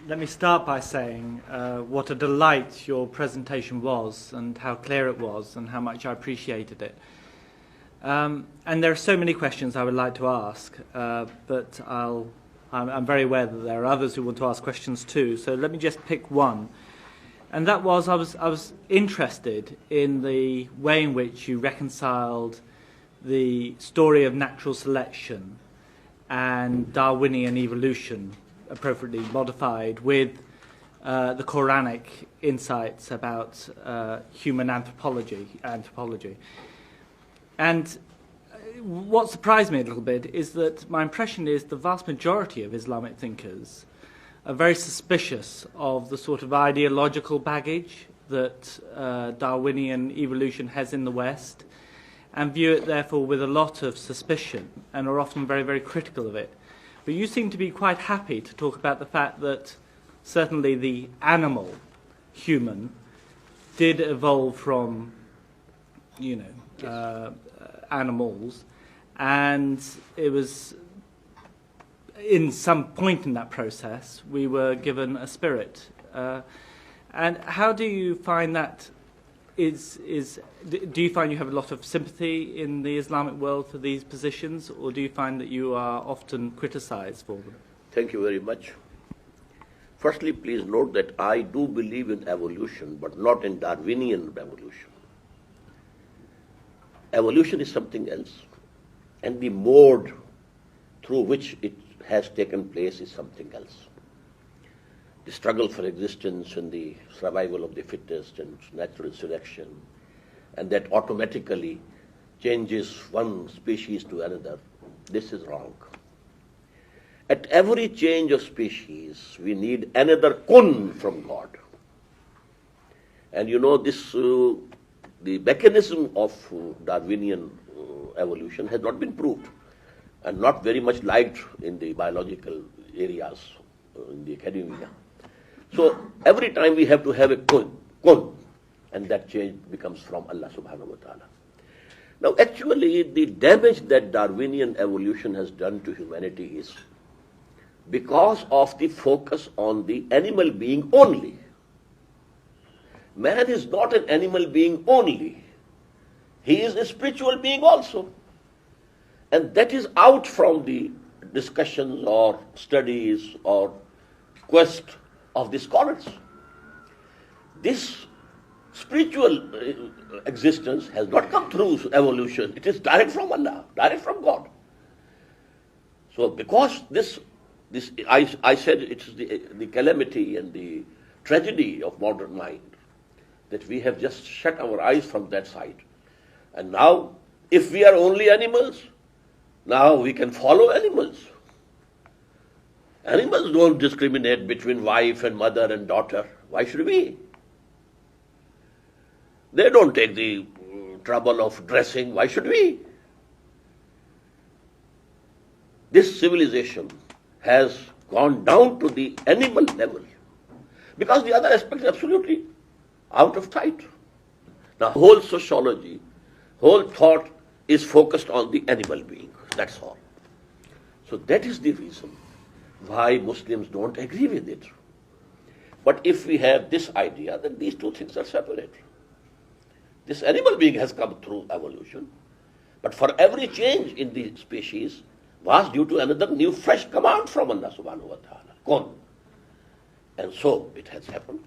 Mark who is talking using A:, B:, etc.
A: Let me start by saying what a delight your presentation was and how clear it was and how much I appreciated it. And there are so many questions I would like to ask, but I'm very aware that there are others who want to ask questions too, so let me just pick one. And that was, I was interested in the way in which you reconciled the story of natural selection and Darwinian evolution, appropriately modified, with the Quranic insights about human anthropology. And what surprised me a little bit is that my impression is the vast majority of Islamic thinkers are very suspicious of the sort of ideological baggage that Darwinian evolution has in the West, and view it therefore with a lot of suspicion and are often very, very critical of it. But you seem to be quite happy to talk about the fact that certainly the animal, human, did evolve from, animals, and it was in some point in that process we were given a spirit. And how do you find that do you find you have a lot of sympathy in the Islamic world for these positions, or do you find that you are often criticized for them?
B: Thank you very much. Firstly, please note that I do believe in evolution, but not in Darwinian evolution. Evolution is something else, and the mode through which it has taken place is something else. The struggle for existence and the survival of the fittest and natural selection, and that automatically changes one species to another, this is wrong. At every change of species, we need another kun from God. And this, the mechanism of Darwinian evolution has not been proved, and not very much liked in the biological areas, in the academia. So every time we have to have a kun, and that change becomes from Allah subhanahu wa ta'ala. Now actually the damage that Darwinian evolution has done to humanity is because of the focus on the animal being only. Man is not an animal being only. He is a spiritual being also. And that is out from the discussions or studies or quest of the scholars. This spiritual existence has not come through evolution. It is direct from Allah, direct from God. So because I said it is the calamity and the tragedy of modern mind, that we have just shut our eyes from that side. And now, if we are only animals, now we can follow animals. Animals don't discriminate between wife and mother and daughter. Why should we? They don't take the trouble of dressing. Why should we? This civilization has gone down to the animal level because the other aspects are absolutely out of sight. Now, whole sociology, whole thought is focused on the animal being. That's all. So that is the reason why Muslims don't agree with it. But if we have this idea, then these two things are separate. This animal being has come through evolution, but for every change in the species was due to another new fresh command from Allah subhanahu wa ta'ala. Kun. And so it has happened.